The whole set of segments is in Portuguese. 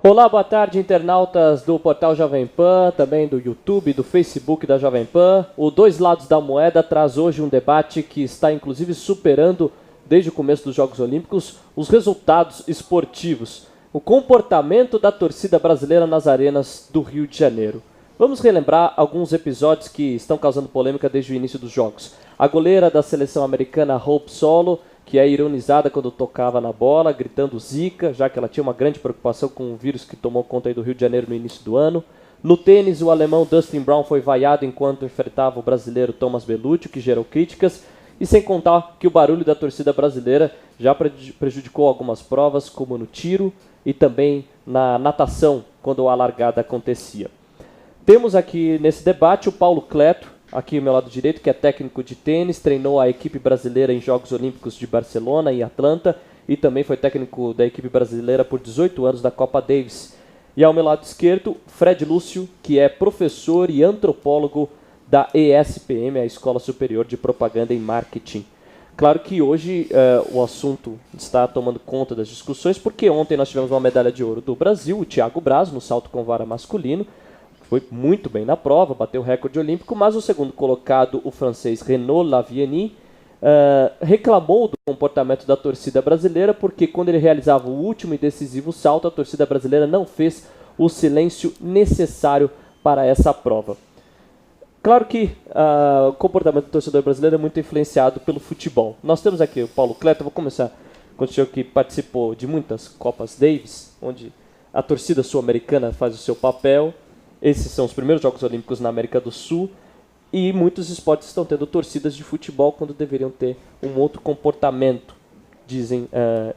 Olá, boa tarde, internautas do Portal Jovem Pan, também do YouTube, do Facebook da Jovem Pan. O Dois Lados da Moeda traz hoje um debate que está inclusive superando, desde o começo dos Jogos Olímpicos, os resultados esportivos. O comportamento da torcida brasileira nas arenas do Rio de Janeiro. Vamos relembrar alguns episódios que estão causando polêmica desde o início dos Jogos. A goleira da seleção americana, Hope Solo, que é ironizada quando tocava na bola, gritando Zika, já que ela tinha uma grande preocupação com o vírus que tomou conta aí do Rio de Janeiro no início do ano. No tênis, o alemão Dustin Brown foi vaiado enquanto enfrentava o brasileiro Thomas Bellucci, que gerou críticas. E sem contar que o barulho da torcida brasileira já prejudicou algumas provas, como no tiro e também na natação, quando a largada acontecia. Temos aqui nesse debate o Paulo Cleto, aqui ao meu lado direito, que é técnico de tênis, treinou a equipe brasileira em Jogos Olímpicos de Barcelona e Atlanta e também foi técnico da equipe brasileira por 18 anos da Copa Davis. E ao meu lado esquerdo, Fred Lúcio, que é professor e antropólogo da ESPM, a Escola Superior de Propaganda e Marketing. Claro que hoje o assunto está tomando conta das discussões, porque ontem nós tivemos uma medalha de ouro do Brasil, o Thiago Braz, no salto com vara masculino. Foi muito bem na prova, bateu o recorde olímpico, mas o segundo colocado, o francês Renaud Laviani, reclamou do comportamento da torcida brasileira, porque quando ele realizava o último e decisivo salto, a torcida brasileira não fez o silêncio necessário para essa prova. Claro que o comportamento do torcedor brasileiro é muito influenciado pelo futebol. Nós temos aqui o Paulo Cleto, vou começar com o senhor que participou de muitas Copas Davis, onde a torcida sul-americana faz o seu papel. Esses são os primeiros Jogos Olímpicos na América do Sul e muitos esportes estão tendo torcidas de futebol quando deveriam ter um outro comportamento, dizem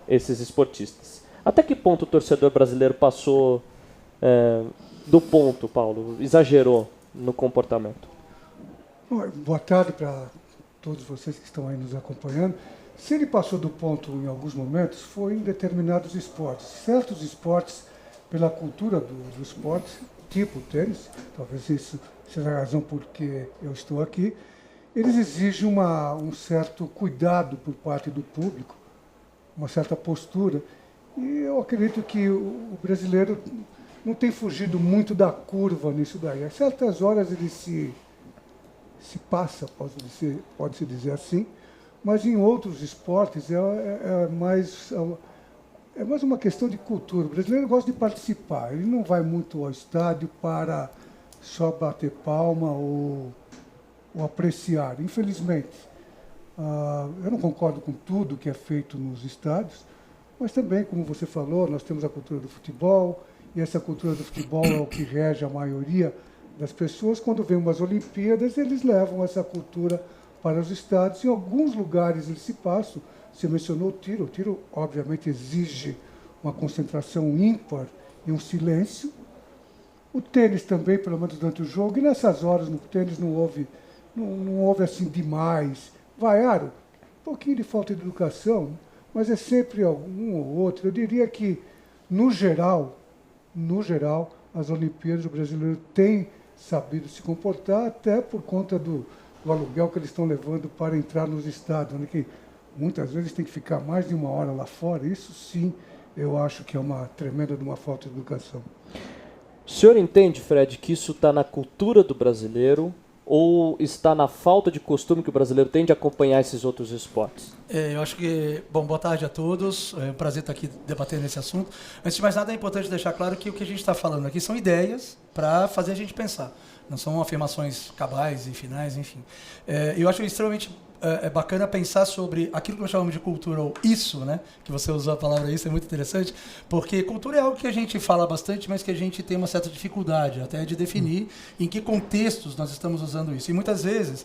esses esportistas. Até que ponto o torcedor brasileiro passou do ponto, Paulo? Exagerou no comportamento? Boa tarde para todos vocês que estão aí nos acompanhando. Se ele passou do ponto em alguns momentos, foi em determinados esportes. Certos esportes, pela cultura do esporte, tipo tênis, talvez isso seja a razão por que eu estou aqui, eles exigem um certo cuidado por parte do público, uma certa postura, e eu acredito que o brasileiro não tem fugido muito da nisso daí. A certas horas ele se passa, pode-se dizer assim, mas em outros esportes é mais uma questão de cultura. O brasileiro gosta de participar, ele não vai muito ao estádio para só bater palma ou apreciar, infelizmente. Eu não concordo com tudo que é feito nos estádios, mas também, como você falou, nós temos a cultura do futebol, e essa cultura do futebol é o que rege a maioria das pessoas. Quando vem umas Olimpíadas, eles levam essa cultura para os estádios. Em alguns lugares eles se passam. Você mencionou o tiro obviamente exige uma concentração ímpar e um silêncio. O tênis também, pelo menos durante o jogo, e nessas horas no tênis não houve assim demais. Vaiaram, um pouquinho de falta de educação, mas é sempre um ou outro. Eu diria que, no geral, as Olimpíadas, o brasileiro tem sabido se comportar, até por conta do aluguel que eles estão levando para entrar nos estádios, né, que muitas vezes tem que ficar mais de uma hora lá fora. Isso sim, eu acho que é uma tremenda de uma falta de educação. O senhor entende, Fred, que isso está na cultura do brasileiro ou está na falta de costume que o brasileiro tem de acompanhar esses outros esportes? Eu acho que... Bom, boa tarde a todos. É um prazer estar aqui debatendo esse assunto. Antes de mais nada, é importante deixar claro que o que a gente está falando aqui são ideias para fazer a gente pensar. Não são afirmações cabais e finais, enfim. Eu acho extremamente bacana pensar sobre aquilo que nós chamamos de cultura, ou isso, né? Que você usou a palavra isso, é muito interessante, porque cultura é algo que a gente fala bastante, mas que a gente tem uma certa dificuldade até de definir em que contextos nós estamos usando isso. E muitas vezes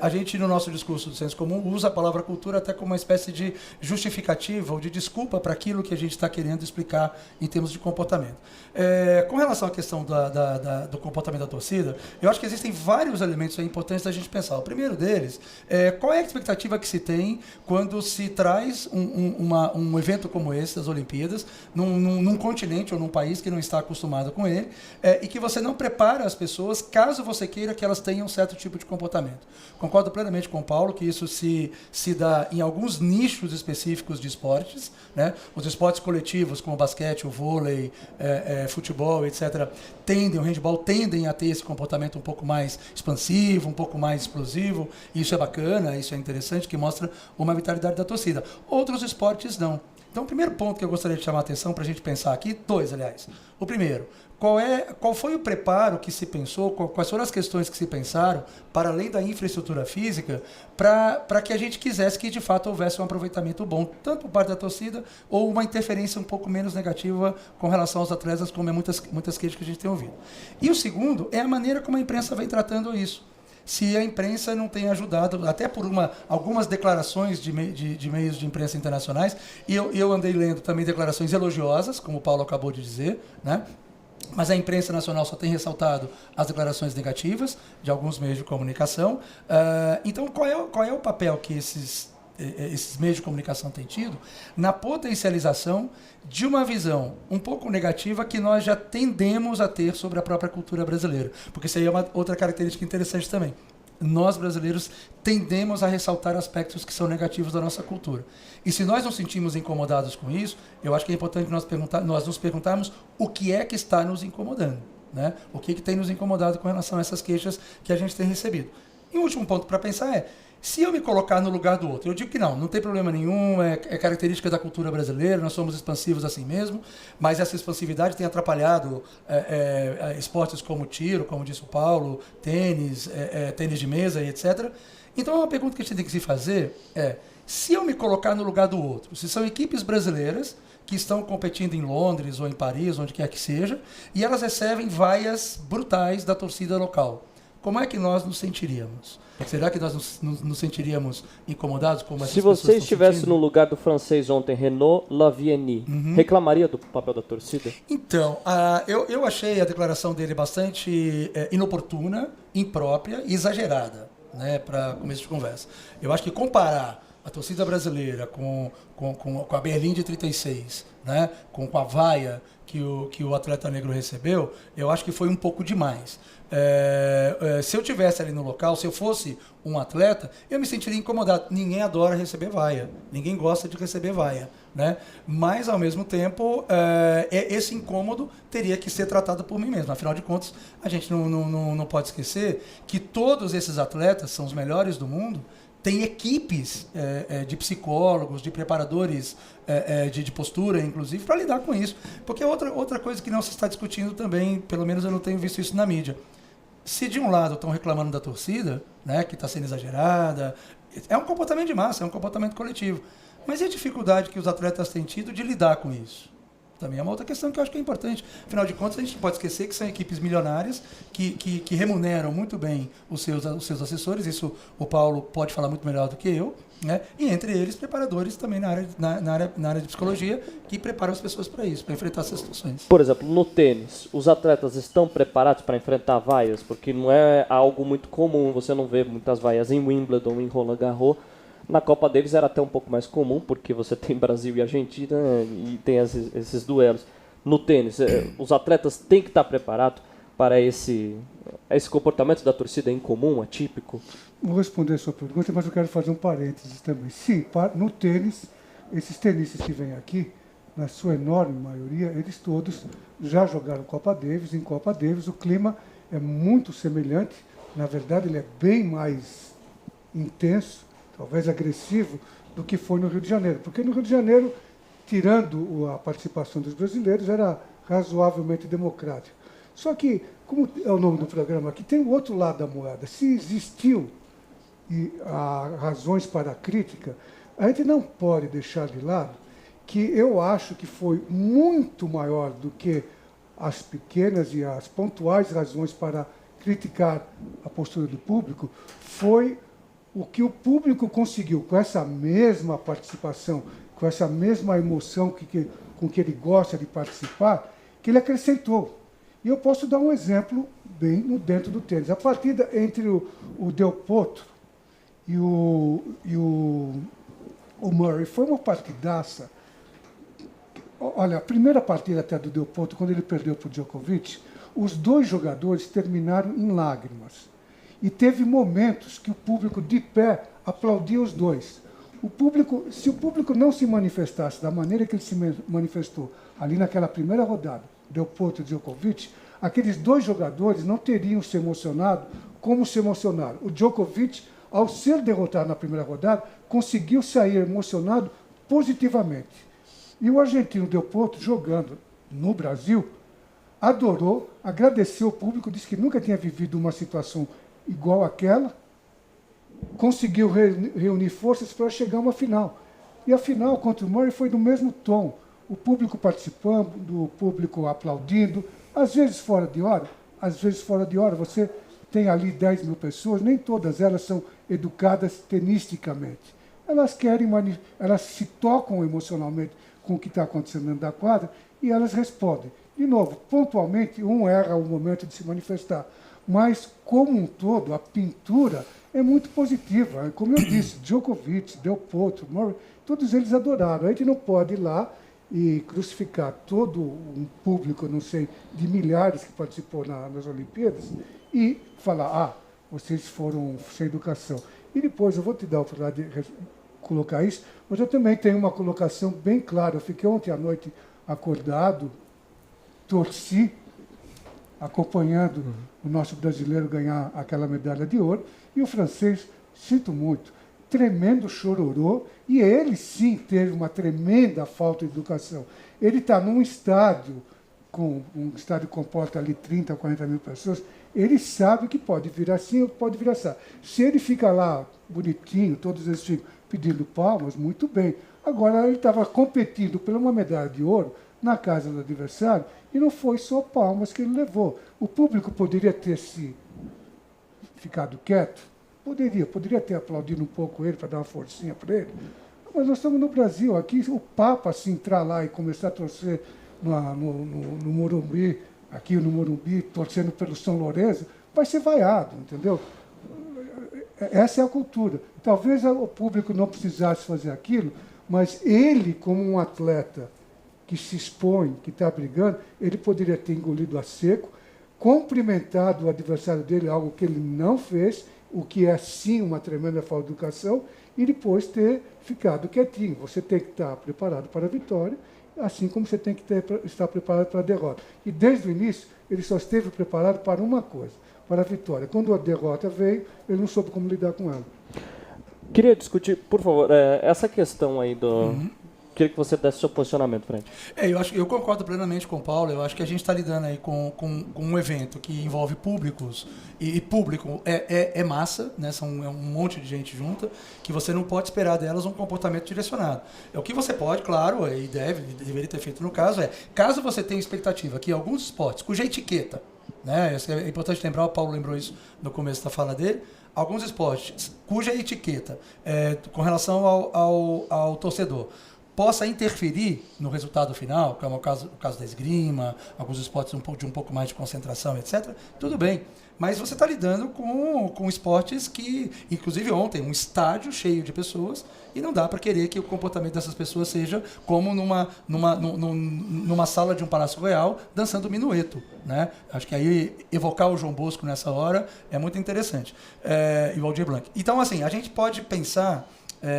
a gente, no nosso discurso do senso comum, usa a palavra cultura até como uma espécie de justificativa ou de desculpa para aquilo que a gente está querendo explicar em termos de comportamento. Com relação à questão do comportamento da torcida, eu acho que existem vários elementos importantes da gente pensar. O primeiro deles é qual qual é a expectativa que se tem quando se traz um evento como esse, das Olimpíadas, num continente ou num país que não está acostumado com ele, e que você não prepara as pessoas caso você queira que elas tenham um certo tipo de comportamento. Concordo plenamente com o Paulo que isso se dá em alguns nichos específicos de esportes, né? Os esportes coletivos, como o basquete, o vôlei, futebol, etc., o handball tendem a ter esse comportamento um pouco mais expansivo, um pouco mais explosivo. Isso é bacana, isso é interessante, que mostra uma vitalidade da torcida. Outros esportes não. Então, o primeiro ponto que eu gostaria de chamar a atenção para a gente pensar aqui, dois, aliás. O primeiro, qual foi o preparo que se pensou, quais foram as questões que se pensaram, para além da infraestrutura física, para que a gente quisesse que, de fato, houvesse um aproveitamento bom, tanto por parte da torcida, ou uma interferência um pouco menos negativa com relação aos atletas, como é muitas queixas que a gente tem ouvido. E o segundo é a maneira como a imprensa vem tratando isso. Se a imprensa não tem ajudado, até por algumas declarações de meios de imprensa internacionais, e eu andei lendo também declarações elogiosas, como o Paulo acabou de dizer, né? Mas a imprensa nacional só tem ressaltado as declarações negativas de alguns meios de comunicação. Então, qual é o papel que esses meios de comunicação têm tido na potencialização de uma visão um pouco negativa que nós já tendemos a ter sobre a própria cultura brasileira? Porque isso aí é uma outra característica interessante também. Nós, brasileiros, tendemos a ressaltar aspectos que são negativos da nossa cultura. E se nós nos sentimos incomodados com isso, eu acho que é importante nós nos perguntarmos o que é que está nos incomodando, né? O que tem nos incomodado com relação a essas queixas que a gente tem recebido. E um último ponto para pensar se eu me colocar no lugar do outro, eu digo que não tem problema nenhum, é característica da cultura brasileira, nós somos expansivos assim mesmo, mas essa expansividade tem atrapalhado esportes como tiro, como disse o Paulo, tênis de mesa e etc. Então, uma pergunta que a gente tem que se fazer se eu me colocar no lugar do outro, se são equipes brasileiras que estão competindo em Londres ou em Paris, onde quer que seja, e elas recebem vaias brutais da torcida local, como é que nós nos sentiríamos? Será que nós nos sentiríamos incomodados? Como se você estivesse no lugar do francês ontem, Renaud Lavillenie, reclamaria do papel da torcida? Então, eu achei a declaração dele bastante inoportuna, imprópria e exagerada, né, para começo de conversa. Eu acho que comparar a torcida brasileira com a Berlim de 36, né, com a vaia que o atleta negro recebeu, eu acho que foi um pouco demais. Se eu estivesse ali no local, se eu fosse um atleta, eu me sentiria incomodado. Ninguém adora receber vaia, ninguém gosta de receber vaia, né? Mas, ao mesmo tempo, esse incômodo teria que ser tratado por mim mesmo. Afinal de contas, a gente não pode esquecer que todos esses atletas são os melhores do mundo. Tem equipes de psicólogos, de preparadores de postura, inclusive, para lidar com isso. Porque outra coisa que não se está discutindo também, pelo menos eu não tenho visto isso na mídia. Se de um lado estão reclamando da torcida, né, que está sendo exagerada, é um comportamento de massa, é um comportamento coletivo. Mas e a dificuldade que os atletas têm tido de lidar com isso? Também é uma outra questão que eu acho que é importante. Afinal de contas, a gente não pode esquecer que são equipes milionárias que remuneram muito bem os seus assessores. Isso o Paulo pode falar muito melhor do que eu, né? E entre eles, preparadores também na área de psicologia que preparam as pessoas para isso, para enfrentar essas situações. Por exemplo, no tênis, os atletas estão preparados para enfrentar vaias? Porque não é algo muito comum, você não vê muitas vaias em Wimbledon, em Roland Garros. Na Copa Davis era até um pouco mais comum, porque você tem Brasil e Argentina e tem esses duelos. No tênis, os atletas têm que estar preparados para esse comportamento da torcida incomum, atípico? Vou responder a sua pergunta, mas eu quero fazer um parênteses também. Sim, no tênis, esses tenistas que vêm aqui, na sua enorme maioria, eles todos já jogaram Copa Davis. Em Copa Davis o clima é muito semelhante, na verdade ele é bem mais intenso, talvez agressivo, do que foi no Rio de Janeiro. Porque no Rio de Janeiro, tirando a participação dos brasileiros, era razoavelmente democrático. Só que, como é o nome do programa aqui, tem o outro lado da moeda. Se existiu razões para a crítica, a gente não pode deixar de lado que eu acho que foi muito maior do que as pequenas e as pontuais razões para criticar a postura do público, foi o que o público conseguiu com essa mesma participação, com essa mesma emoção com que ele gosta de participar, que ele acrescentou. E eu posso dar um exemplo bem dentro do tênis. A partida entre o Del Potro e o Murray. Foi uma partidaça. Olha, a primeira partida até do Del Potro, quando ele perdeu para o Djokovic, os dois jogadores terminaram em lágrimas. E teve momentos que o público de pé aplaudia os dois. Se o público não se manifestasse da maneira que ele se manifestou ali naquela primeira rodada, Del Potro e Djokovic, aqueles dois jogadores não teriam se emocionado como se emocionaram. O Djokovic, ao ser derrotado na primeira rodada, conseguiu sair emocionado positivamente. E o argentino Del Potro, jogando no Brasil, adorou, agradeceu o público, disse que nunca tinha vivido uma situação igual àquela, conseguiu reunir forças para chegar a uma final. E a final contra o Murray foi do mesmo tom. O público participando, o público aplaudindo, às vezes fora de hora, às vezes fora de hora. Você tem ali 10 mil pessoas, nem todas elas são educadas tenisticamente. Elas se tocam emocionalmente com o que está acontecendo dentro da quadra e elas respondem. De novo, pontualmente, um erra o momento de se manifestar. Mas, como um todo, a pintura é muito positiva. Como eu disse, Djokovic, Del Potro, Murray, todos eles adoraram. A gente não pode ir lá e crucificar todo um público, não sei, de milhares que participou nas Olimpíadas e falar, vocês foram sem educação. E depois, eu vou te dar a oportunidade de colocar isso, mas eu também tenho uma colocação bem clara. Eu fiquei ontem à noite acordado, torci, acompanhando o nosso brasileiro ganhar aquela medalha de ouro, e o francês, sinto muito, tremendo chororô, e ele sim teve uma tremenda falta de educação. Ele está num estádio, um estádio que comporta ali 30, 40 mil pessoas, ele sabe que pode vir assim ou pode vir assim. Se ele fica lá bonitinho, todos eles ficam pedindo palmas, muito bem. Agora ele estava competindo por uma medalha de ouro na casa do adversário, e não foi só palmas que ele levou. O público poderia ter se ficado quieto, poderia ter aplaudido um pouco ele para dar uma forcinha para ele, mas nós estamos no Brasil, aqui o Papa se entrar lá e começar a torcer no Morumbi, aqui no Morumbi, torcendo pelo São Lourenço, vai ser vaiado, entendeu? Essa é a cultura. Talvez o público não precisasse fazer aquilo, mas ele, como um atleta que se expõe, que está brigando, ele poderia ter engolido a seco, cumprimentado o adversário dele, algo que ele não fez, o que é sim uma tremenda falta de educação, e depois ter ficado quietinho. Você tem que estar preparado para a vitória, assim como você tem que estar preparado para a derrota. E desde o início, ele só esteve preparado para uma coisa, para a vitória. Quando a derrota veio, ele não soube como lidar com ela. Queria discutir, por favor, essa questão aí do... Queria que você desse seu posicionamento, Fred. Eu concordo plenamente com o Paulo. Eu acho que a gente está lidando aí com um evento que envolve públicos, e público é massa, né? É um monte de gente junta, que você não pode esperar delas um comportamento direcionado. O que você pode, claro, e deveria ter feito no caso, caso você tenha expectativa que alguns esportes, cuja etiqueta, né? É importante lembrar, o Paulo lembrou isso no começo da fala dele, alguns esportes cuja etiqueta, com relação ao torcedor, possa interferir no resultado final, como é o caso da esgrima, alguns esportes de um pouco mais de concentração, etc., tudo bem. Mas você está lidando com esportes que, inclusive ontem, um estádio cheio de pessoas, e não dá para querer que o comportamento dessas pessoas seja como numa sala de um Palácio Real, dançando minueto, né? Acho que aí evocar o João Bosco nessa hora é muito interessante. E o Aldir Blanc. Então, assim, a gente pode pensar...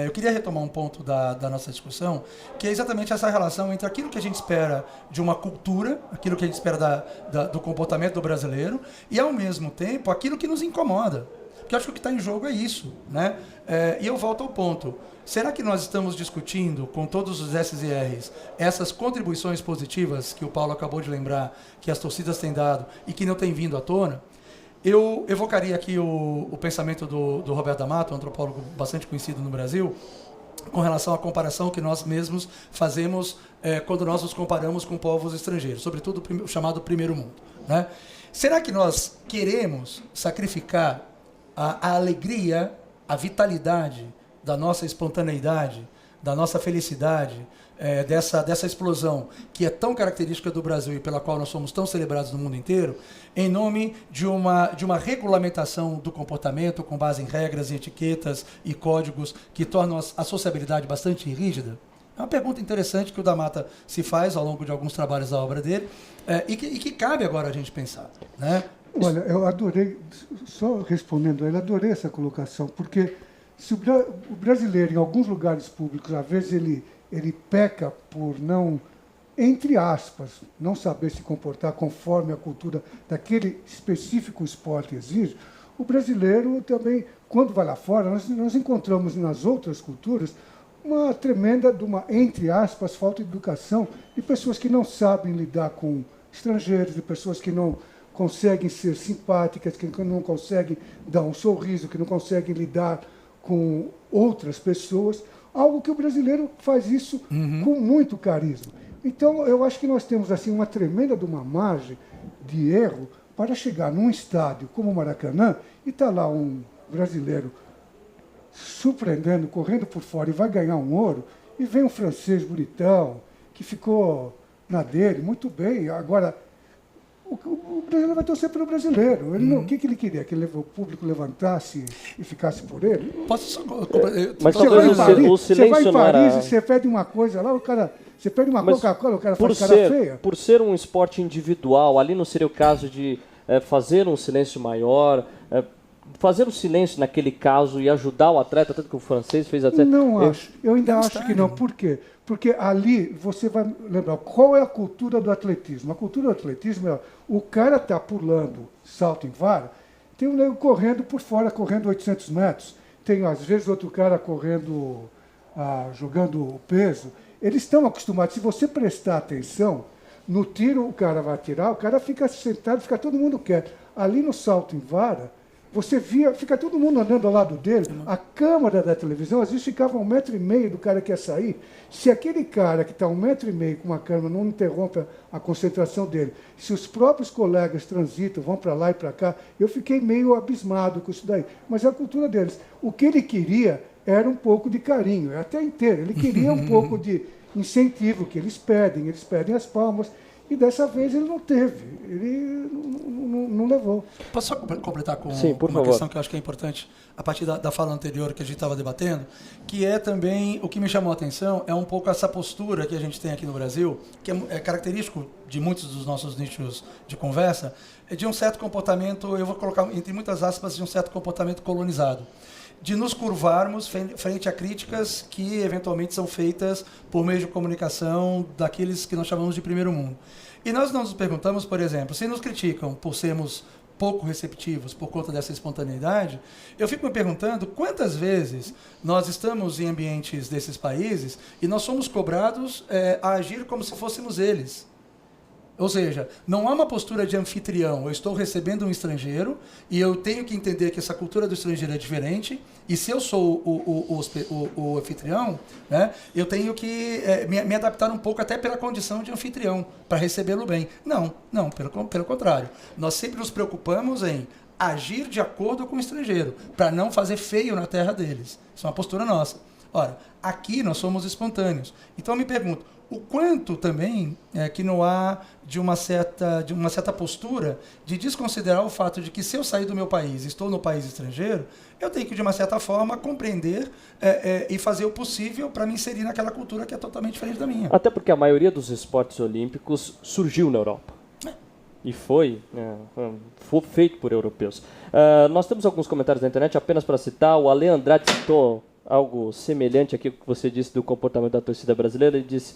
eu queria retomar um ponto da nossa discussão, que é exatamente essa relação entre aquilo que a gente espera de uma cultura, aquilo que a gente espera do comportamento do brasileiro, e, ao mesmo tempo, aquilo que nos incomoda. Porque eu acho que o que está em jogo é isso, né? E eu volto ao ponto. Será que nós estamos discutindo, com todos os S e Rs, essas contribuições positivas que o Paulo acabou de lembrar, que as torcidas têm dado e que não têm vindo à tona? Eu evocaria aqui o pensamento do Roberto D'Amato, um antropólogo bastante conhecido no Brasil, com relação à comparação que nós mesmos fazemos quando nós nos comparamos com povos estrangeiros, sobretudo o chamado primeiro mundo, né? Será que nós queremos sacrificar a alegria, a vitalidade da nossa espontaneidade, da nossa felicidade, dessa explosão que é tão característica do Brasil e pela qual nós somos tão celebrados no mundo inteiro, em nome de uma regulamentação do comportamento com base em regras, etiquetas e códigos que tornam a sociabilidade bastante rígida? É uma pergunta interessante que o Da Mata se faz ao longo de alguns trabalhos da obra dele e que cabe agora a gente pensar, né? Olha, eu adorei, só respondendo a ele, adorei essa colocação, porque se o brasileiro, em alguns lugares públicos, às vezes ele peca por não, entre aspas, não saber se comportar conforme a cultura daquele específico esporte exige, o brasileiro também, quando vai lá fora, nós encontramos nas outras culturas uma tremenda, entre aspas, falta de educação de pessoas que não sabem lidar com estrangeiros, de pessoas que não conseguem ser simpáticas, que não conseguem dar um sorriso, que não conseguem lidar com outras pessoas, algo que o brasileiro faz isso com muito carisma. Então, eu acho que nós temos assim uma tremenda margem de erro para chegar num estádio como o Maracanã e está lá um brasileiro surpreendendo, correndo por fora e vai ganhar um ouro, e vem um francês bonitão, que ficou na dele, muito bem. Agora, o brasileiro vai torcer pelo brasileiro. Ele não, o que ele queria? Que o público levantasse e ficasse por ele? Posso só... Mas Você vai em Paris, o silêncio você vai em Paris era... e você pede uma coisa lá, o cara... Você pede uma Coca-Cola, o cara faz cara feia. Por ser um esporte individual, ali não seria o caso de fazer um silêncio maior, fazer um silêncio naquele caso e ajudar o atleta, tanto que o francês fez até... Não acho. Eu ainda acho que não. Por quê? Porque ali você vai lembrar qual é a cultura do atletismo. A cultura do atletismo é o cara está pulando salto em vara, tem um nego correndo por fora, correndo 800 metros. Tem, às vezes, outro cara correndo, jogando o peso. Eles estão acostumados. Se você prestar atenção, no tiro o cara vai atirar, o cara fica sentado, fica todo mundo quieto. Ali no salto em vara, você via, fica todo mundo andando ao lado dele, a câmera da televisão, às vezes ficava 1,5 metro do cara que ia sair. Se aquele cara que está 1,5 metro com uma câmera não interrompe a concentração dele, se os próprios colegas transitam, vão para lá e para cá, eu fiquei meio abismado com isso daí. Mas é a cultura deles. O que ele queria era um pouco de carinho, eu até inteiro. Ele queria um pouco de incentivo, que eles pedem as palmas. E dessa vez ele não teve, ele não levou. Posso só completar com Sim, por uma favor. questão que eu acho que é importante, a partir da fala anterior que a gente estava debatendo, que é também, o que me chamou a atenção, é um pouco essa postura que a gente tem aqui no Brasil, que é característico de muitos dos nossos nichos de conversa, é de um certo comportamento, eu vou colocar entre muitas aspas, de um certo comportamento colonizado. De nos curvarmos frente a críticas que eventualmente são feitas por meio de comunicação daqueles que nós chamamos de primeiro mundo. E nós nos perguntamos, por exemplo, se nos criticam por sermos pouco receptivos por conta dessa espontaneidade, eu fico me perguntando quantas vezes nós estamos em ambientes desses países e nós somos cobrados a agir como se fôssemos eles. Ou seja, não há uma postura de anfitrião. Eu estou recebendo um estrangeiro e eu tenho que entender que essa cultura do estrangeiro é diferente. E se eu sou o anfitrião, né, eu tenho que me adaptar um pouco até pela condição de anfitrião, para recebê-lo bem. Não, pelo contrário. Nós sempre nos preocupamos em agir de acordo com o estrangeiro, para não fazer feio na terra deles. Isso é uma postura nossa. Ora, aqui nós somos espontâneos. Então eu me pergunto, o quanto também que não há de uma certa postura de desconsiderar o fato de que se eu sair do meu país, estou no país estrangeiro, eu tenho que, de uma certa forma, compreender e fazer o possível para me inserir naquela cultura que é totalmente diferente da minha. Até porque a maioria dos esportes olímpicos surgiu na Europa. E foi feito por europeus. Nós temos alguns comentários na internet, apenas para citar. O Ale Andrade citou algo semelhante aqui ao que você disse do comportamento da torcida brasileira. Ele disse,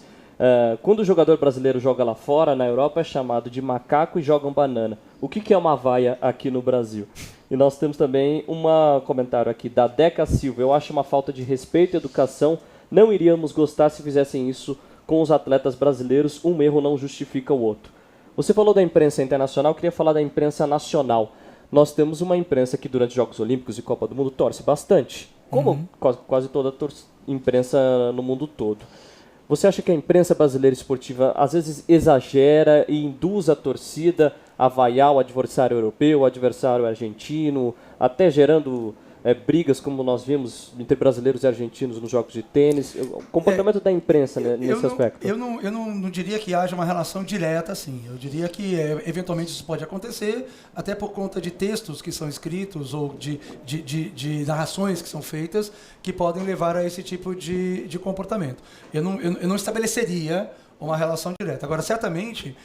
quando o jogador brasileiro joga lá fora, na Europa, é chamado de macaco e jogam banana. O que é uma vaia aqui no Brasil? E nós temos também um comentário aqui da Deca Silva. Eu acho uma falta de respeito e educação. Não iríamos gostar se fizessem isso com os atletas brasileiros. Um erro não justifica o outro. Você falou da imprensa internacional, eu queria falar da imprensa nacional. Nós temos uma imprensa que durante Jogos Olímpicos e Copa do Mundo torce bastante, como quase toda a imprensa no mundo todo. Você acha que a imprensa brasileira esportiva às vezes exagera e induz a torcida a vaiar o adversário europeu, o adversário argentino, até gerando brigas como nós vimos entre brasileiros e argentinos nos jogos de tênis? O comportamento da imprensa, né, nesse aspecto? Eu não diria que haja uma relação direta, assim. Eu diria que eventualmente isso pode acontecer, até por conta de textos que são escritos ou de narrações que são feitas que podem levar a esse tipo de comportamento. Eu não estabeleceria uma relação direta. Agora, certamente,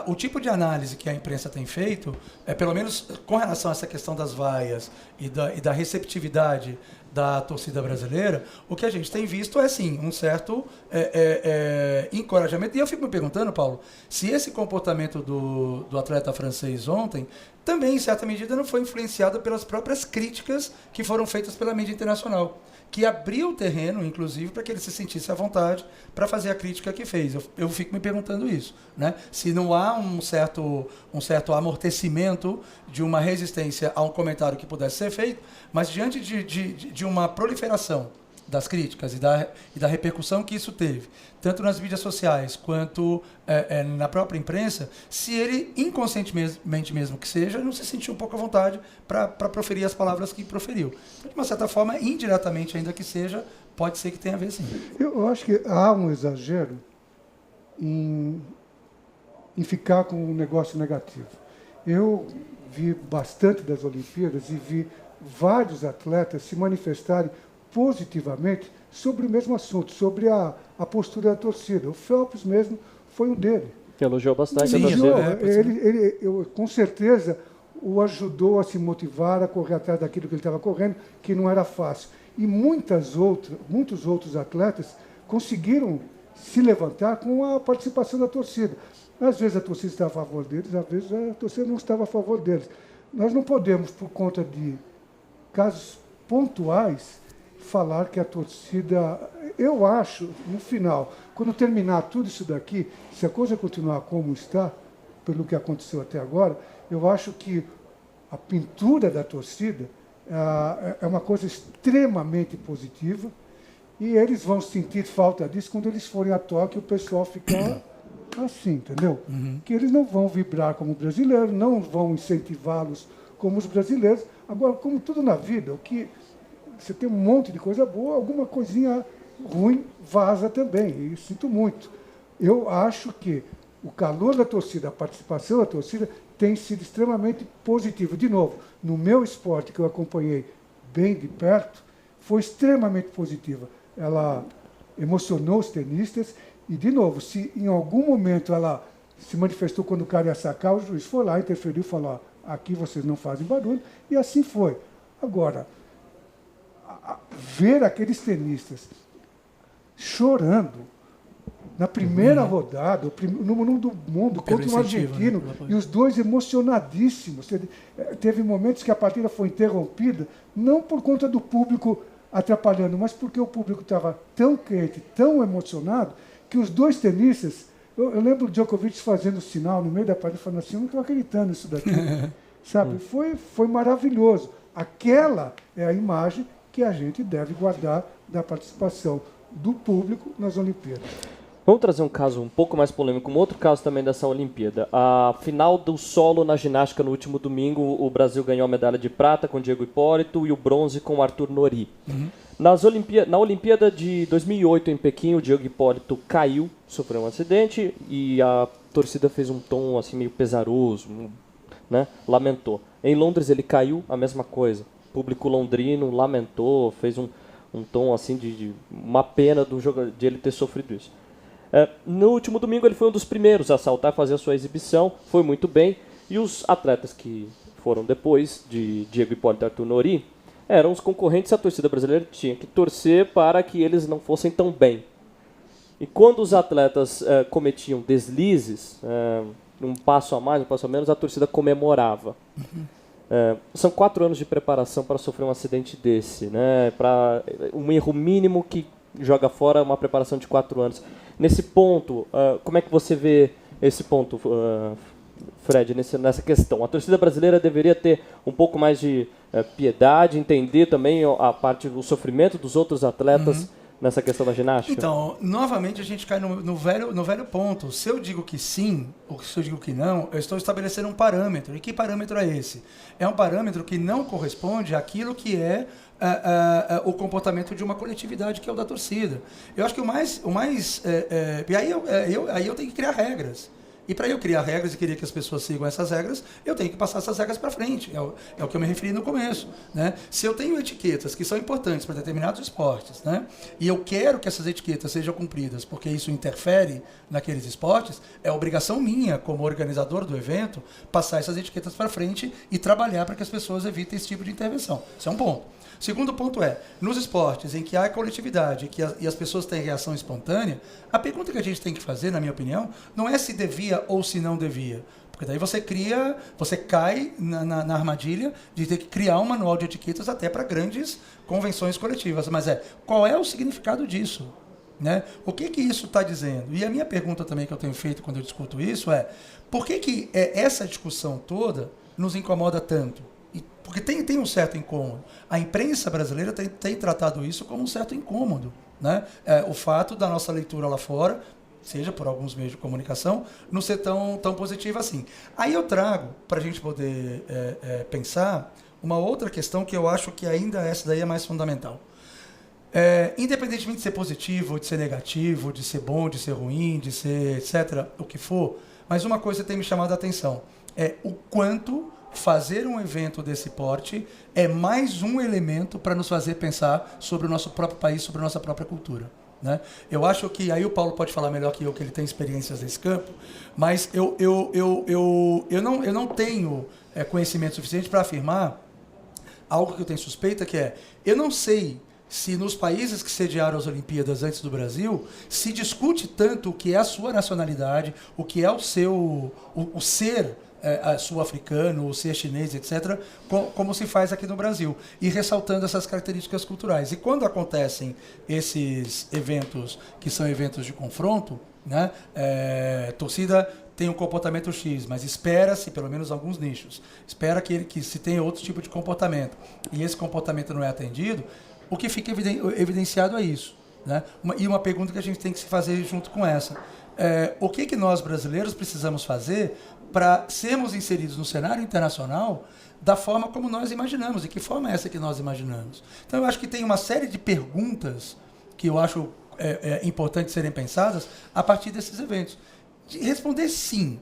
o tipo de análise que a imprensa tem feito, pelo menos com relação a essa questão das vaias e da receptividade da torcida brasileira, o que a gente tem visto é, sim, um certo encorajamento. E eu fico me perguntando, Paulo, se esse comportamento do atleta francês ontem também, em certa medida, não foi influenciado pelas próprias críticas que foram feitas pela mídia internacional, que abriu o terreno, inclusive, para que ele se sentisse à vontade para fazer a crítica que fez. Eu fico me perguntando isso, né? Se não há um certo amortecimento de uma resistência a um comentário que pudesse ser feito, mas diante de uma proliferação das críticas e da repercussão que isso teve, tanto nas mídias sociais quanto na própria imprensa, se ele, inconscientemente mesmo que seja, não se sentiu um pouco à vontade para proferir as palavras que proferiu. Então, de uma certa forma, indiretamente ainda que seja, pode ser que tenha a ver sim. Eu acho que há um exagero em ficar com um negócio negativo. Eu vi bastante das Olimpíadas e vi vários atletas se manifestarem positivamente sobre o mesmo assunto, sobre a postura da torcida. O Phelps mesmo foi um dele. Elogiou bastante a torcida. Ele com certeza o ajudou a se motivar, a correr atrás daquilo que ele estava correndo, que não era fácil. E muitos outros atletas conseguiram se levantar com a participação da torcida. Às vezes a torcida estava a favor deles, às vezes a torcida não estava a favor deles. Nós não podemos, por conta de casos pontuais, falar que a torcida... Eu acho, no final, quando terminar tudo isso daqui, se a coisa continuar como está, pelo que aconteceu até agora, eu acho que a pintura da torcida é uma coisa extremamente positiva e eles vão sentir falta disso quando eles forem a Tóquio e o pessoal ficar assim, entendeu? Que eles não vão vibrar como brasileiros, não vão incentivá-los como os brasileiros. Agora, como tudo na vida, o que você tem um monte de coisa boa, alguma coisinha ruim vaza também, e sinto muito. Eu acho que o calor da torcida, a participação da torcida tem sido extremamente positivo. De novo, no meu esporte, que eu acompanhei bem de perto, foi extremamente positiva. Ela emocionou os tenistas e, de novo, se em algum momento ela se manifestou quando o cara ia sacar, o juiz foi lá, interferiu, falou, aqui vocês não fazem barulho, e assim foi. Agora, ver aqueles tenistas chorando na primeira rodada, o número 1 do mundo, contra um argentino, né? E os dois emocionadíssimos. Teve momentos que a partida foi interrompida, não por conta do público atrapalhando, mas porque o público estava tão quente, tão emocionado, que os dois tenistas... Eu lembro o Djokovic fazendo sinal no meio da partida, falando assim, eu não estou acreditando nisso daqui. Sabe? Foi maravilhoso. Aquela é a imagem que a gente deve guardar da participação do público nas Olimpíadas. Vamos trazer um caso um pouco mais polêmico, um outro caso também dessa Olimpíada. A final do solo na ginástica no último domingo, o Brasil ganhou a medalha de prata com Diego Hipólito e o bronze com o Arthur Nori. Na Olimpíada de 2008 em Pequim, o Diego Hipólito caiu, sofreu um acidente e a torcida fez um tom assim meio pesaroso, né? Lamentou. Em Londres ele caiu, a mesma coisa. O público londrino lamentou, fez um tom assim de uma pena de ele ter sofrido isso. No último domingo ele foi um dos primeiros a saltar, fazer a sua exibição, foi muito bem. E os atletas que foram depois de Diego Hipólito e Arthur Nori eram os concorrentes e a torcida brasileira tinha que torcer para que eles não fossem tão bem. E quando os atletas cometiam deslizes, um passo a mais, um passo a menos, a torcida comemorava. São 4 anos de preparação para sofrer um acidente desse, né? Para um erro mínimo que joga fora uma preparação de 4 anos. Nesse ponto, como é que você vê esse ponto, Fred, nessa questão? A torcida brasileira deveria ter um pouco mais de piedade, entender também o sofrimento dos outros atletas nessa questão da ginástica? Então, novamente a gente cai no velho ponto. Se eu digo que sim, ou se eu digo que não, eu estou estabelecendo um parâmetro. E que parâmetro é esse? É um parâmetro que não corresponde àquilo que é o comportamento de uma coletividade, que é o da torcida. Eu acho que e aí eu tenho que criar regras. E para eu criar regras e querer que as pessoas sigam essas regras, eu tenho que passar essas regras para frente. É o que eu me referi no começo. Né? Se eu tenho etiquetas que são importantes para determinados esportes, né? E eu quero que essas etiquetas sejam cumpridas porque isso interfere naqueles esportes, é obrigação minha, como organizador do evento, passar essas etiquetas para frente e trabalhar para que as pessoas evitem esse tipo de intervenção. Isso é um ponto. Segundo ponto é, nos esportes em que há coletividade e as pessoas têm reação espontânea, a pergunta que a gente tem que fazer, na minha opinião, não é se devia ou se não devia. Porque daí você cai na armadilha de ter que criar um manual de etiquetas até para grandes convenções coletivas. Mas qual é o significado disso? Né? O que isso está dizendo? E a minha pergunta também que eu tenho feito quando eu discuto isso é, por que essa discussão toda nos incomoda tanto? Porque tem um certo incômodo. A imprensa brasileira tem tratado isso como um certo incômodo. Né? O fato da nossa leitura lá fora, seja por alguns meios de comunicação, não ser tão positiva assim. Aí eu trago, para a gente poder pensar, uma outra questão que eu acho que ainda essa daí é mais fundamental. Independentemente de ser positivo, de ser negativo, de ser bom, de ser ruim, de ser etc., o que for, mas uma coisa tem me chamado a atenção, é o quanto fazer um evento desse porte é mais um elemento para nos fazer pensar sobre o nosso próprio país, sobre a nossa própria cultura. Né? Eu acho que, aí o Paulo pode falar melhor que eu, que ele tem experiências nesse campo, mas eu não tenho conhecimento suficiente para afirmar algo que eu tenho suspeita, que eu não sei se nos países que sediaram as Olimpíadas antes do Brasil, se discute tanto o que é a sua nacionalidade, o que é o ser sul-africano, o ser chinês, etc., como se faz aqui no Brasil, e ressaltando essas características culturais. E quando acontecem esses eventos, que são eventos de confronto, né, torcida tem um comportamento X, mas espera-se, pelo menos alguns nichos, espera que se tenha outro tipo de comportamento, e esse comportamento não é atendido, o que fica evidenciado é isso. Né? E uma pergunta que a gente tem que se fazer junto com essa. O que nós brasileiros precisamos fazer para sermos inseridos no cenário internacional da forma como nós imaginamos? E que forma é essa que nós imaginamos? Então eu acho que tem uma série de perguntas que eu acho importante serem pensadas a partir desses eventos. De responder sim.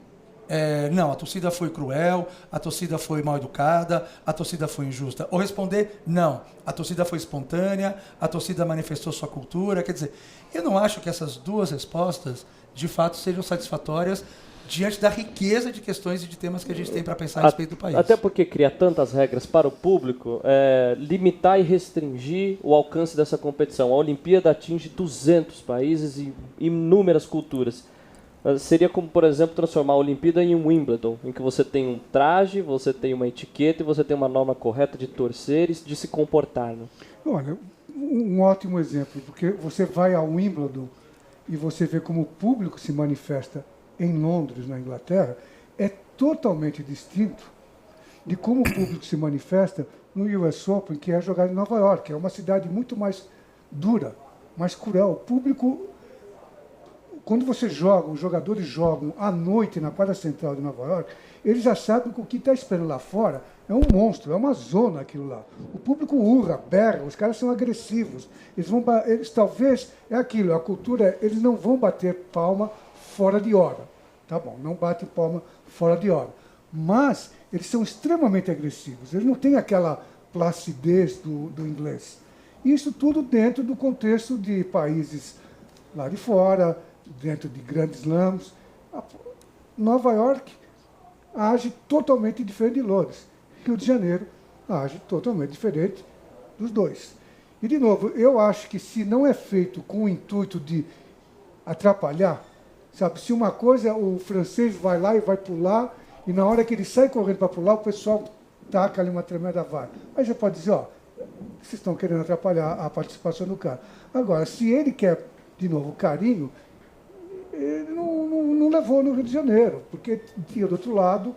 Não, a torcida foi cruel, a torcida foi mal educada, a torcida foi injusta. Ou responder, não, a torcida foi espontânea, a torcida manifestou sua cultura. Quer dizer, eu não acho que essas duas respostas, de fato, sejam satisfatórias diante da riqueza de questões e de temas que a gente tem para pensar a respeito do país. Até porque criar tantas regras para o público, limitar e restringir o alcance dessa competição. A Olimpíada atinge 200 países e inúmeras culturas. Seria como, por exemplo, transformar a Olimpíada em um Wimbledon, em que você tem um traje, você tem uma etiqueta e você tem uma norma correta de torcer e de se comportar. Né? Olha, um ótimo exemplo, porque você vai ao Wimbledon e você vê como o público se manifesta em Londres, na Inglaterra, é totalmente distinto de como o público se manifesta no US Open, que é jogado em Nova York, que é uma cidade muito mais dura, mais cruel. O público... Quando você joga, os jogadores jogam à noite na quadra central de Nova York, eles já sabem que o que está esperando lá fora é um monstro, é uma zona aquilo lá. O público urra, berra, os caras são agressivos. Eles talvez, é aquilo, a cultura, eles não vão bater palma fora de hora. Tá bom, não batem palma fora de hora. Mas eles são extremamente agressivos, eles não têm aquela placidez do inglês. Isso tudo dentro do contexto de países lá de fora, dentro de grandes slams. Nova York age totalmente diferente de Londres. Rio de Janeiro age totalmente diferente dos dois. E, de novo, eu acho que se não é feito com o intuito de atrapalhar, sabe, se uma coisa, o francês vai lá e vai pular, e na hora que ele sai correndo para pular, o pessoal taca ali uma tremenda vara. Aí você pode dizer, vocês estão querendo atrapalhar a participação do cara. Agora, se ele quer, de novo, carinho, ele não levou no Rio de Janeiro, porque tinha do outro lado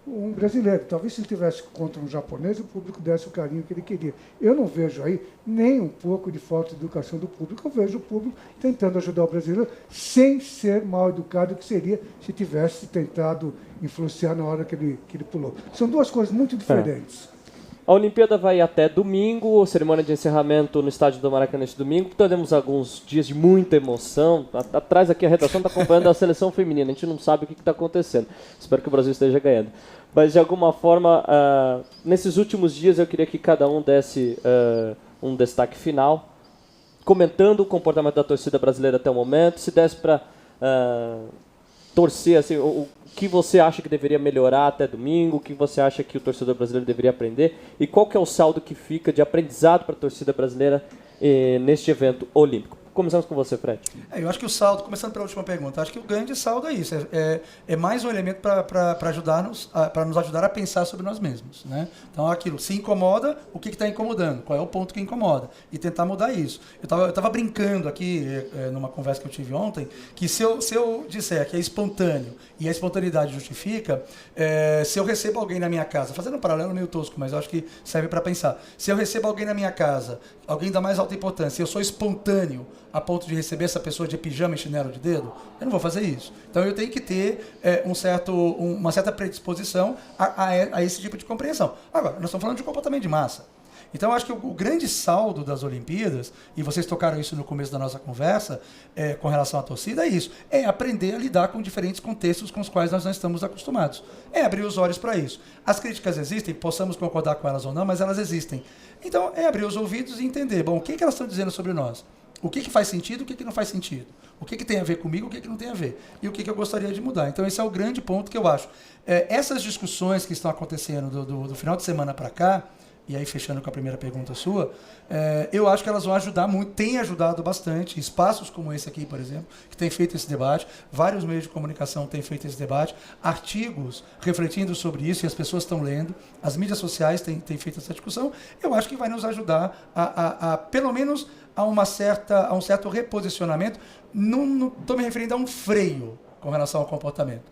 um brasileiro. Talvez se ele tivesse contra um japonês, o público desse o carinho que ele queria. Eu não vejo aí nem um pouco de falta de educação do público, eu vejo o público tentando ajudar o brasileiro sem ser mal educado, que seria se tivesse tentado influenciar na hora que ele pulou. São duas coisas muito diferentes. A Olimpíada vai até domingo, cerimônia de encerramento no estádio do Maracanã neste domingo. Teremos alguns dias de muita emoção. Atrás aqui a redação está acompanhando a seleção feminina, a gente não sabe o que está acontecendo. Espero que o Brasil esteja ganhando. Mas de alguma forma, nesses últimos dias eu queria que cada um desse um destaque final, comentando o comportamento da torcida brasileira até o momento, se desse para torcer, assim, o que você acha que deveria melhorar até domingo, o que você acha que o torcedor brasileiro deveria aprender e qual que é o saldo que fica de aprendizado para a torcida brasileira neste evento olímpico. Começamos com você, Fred. Eu acho que o saldo, começando pela última pergunta, acho que o grande saldo é isso, é mais um elemento para nos ajudar a pensar sobre nós mesmos, né? Então, aquilo, se incomoda, o que está incomodando? Qual é o ponto que incomoda? E tentar mudar isso. Eu tava brincando aqui, numa conversa que eu tive ontem, que se eu disser que é espontâneo e a espontaneidade justifica, se eu recebo alguém na minha casa, fazendo um paralelo meio tosco, mas eu acho que serve para pensar, se eu recebo alguém na minha casa, alguém da mais alta importância, eu sou espontâneo a ponto de receber essa pessoa de pijama e chinelo de dedo, eu não vou fazer isso. Então eu tenho que ter uma certa predisposição a esse tipo de compreensão. Agora, nós estamos falando de comportamento de massa. Então eu acho que o grande saldo das Olimpíadas, e vocês tocaram isso no começo da nossa conversa, com relação à torcida, é isso. É aprender a lidar com diferentes contextos com os quais nós não estamos acostumados. É abrir os olhos para isso. As críticas existem, possamos concordar com elas ou não, mas elas existem. Então é abrir os ouvidos e entender, bom, o que elas estão dizendo sobre nós? O que faz sentido, o que não faz sentido? O que tem a ver comigo, o que não tem a ver? E o que eu gostaria de mudar? Então esse é o grande ponto que eu acho. Essas discussões que estão acontecendo do final de semana para cá, e aí fechando com a primeira pergunta sua, eu acho que elas vão ajudar muito, têm ajudado bastante, espaços como esse aqui, por exemplo, que tem feito esse debate, vários meios de comunicação têm feito esse debate, artigos refletindo sobre isso e as pessoas estão lendo, as mídias sociais têm feito essa discussão, eu acho que vai nos ajudar a pelo menos, a um certo reposicionamento, não estou me referindo a um freio com relação ao comportamento,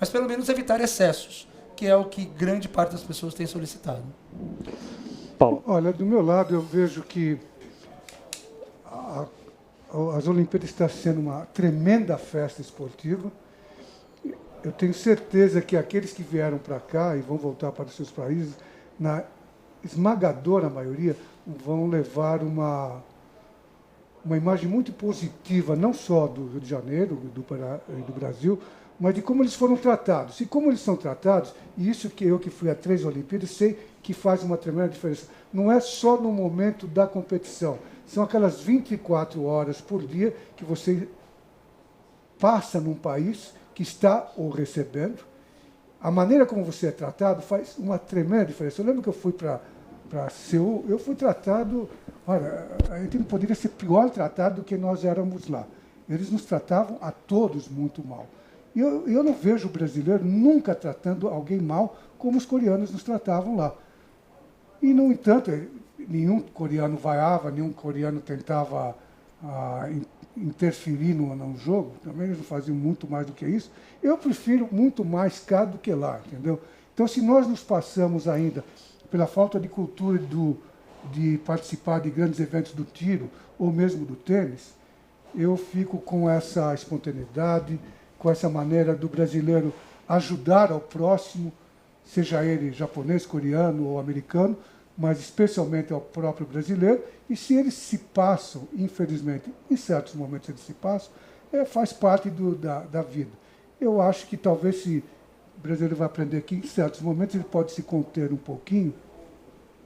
mas pelo menos evitar excessos, que é o que grande parte das pessoas tem solicitado. Paulo. Olha, do meu lado eu vejo que as Olimpíadas estão sendo uma tremenda festa esportiva. Eu tenho certeza que aqueles que vieram para cá e vão voltar para os seus países, na esmagadora maioria, vão levar uma imagem muito positiva, não só do Rio de Janeiro, do Brasil, mas de como eles foram tratados. E como eles são tratados, e isso que eu que fui a 3 Olimpíadas, sei que faz uma tremenda diferença. Não é só no momento da competição, são aquelas 24 horas por dia que você passa num país que está o recebendo. A maneira como você é tratado faz uma tremenda diferença. Eu lembro que eu fui para Seul, eu fui tratado, olha, a gente não poderia ser pior tratado do que nós éramos lá. Eles nos tratavam a todos muito mal. E eu não vejo o brasileiro nunca tratando alguém mal como os coreanos nos tratavam lá. E, no entanto, nenhum coreano vaiava, nenhum coreano tentava interferir no jogo, também eles não faziam muito mais do que isso. Eu prefiro muito mais cá do que lá, entendeu? Então, se nós nos passamos ainda pela falta de cultura de participar de grandes eventos do tiro ou mesmo do tênis, eu fico com essa espontaneidade, com essa maneira do brasileiro ajudar ao próximo, seja ele japonês, coreano ou americano, mas especialmente ao próprio brasileiro. E se eles se passam, infelizmente, em certos momentos eles se passam, faz parte da vida. Eu acho que talvez se o brasileiro vai aprender que em certos momentos ele pode se conter um pouquinho,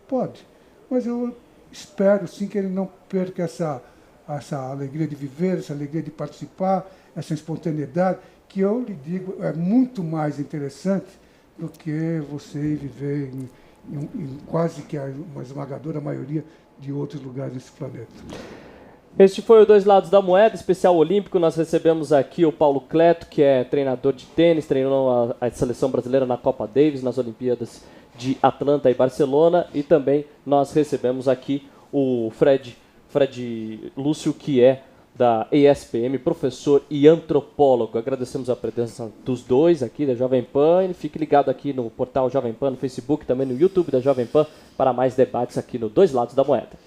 pode, mas eu espero sim que ele não perca essa alegria de viver, essa alegria de participar, essa espontaneidade, que eu lhe digo é muito mais interessante do que você viver em quase que uma esmagadora maioria de outros lugares desse planeta. Este foi o Dois Lados da Moeda, especial olímpico. Nós recebemos aqui o Paulo Cleto, que é treinador de tênis, treinou a seleção brasileira na Copa Davis, nas Olimpíadas de Atlanta e Barcelona, e também nós recebemos aqui o Fred Lúcio, que é da ESPM, professor e antropólogo. Agradecemos a presença dos dois aqui da Jovem Pan. E fique ligado aqui no portal Jovem Pan, no Facebook, também no YouTube da Jovem Pan, para mais debates aqui no Dois Lados da Moeda.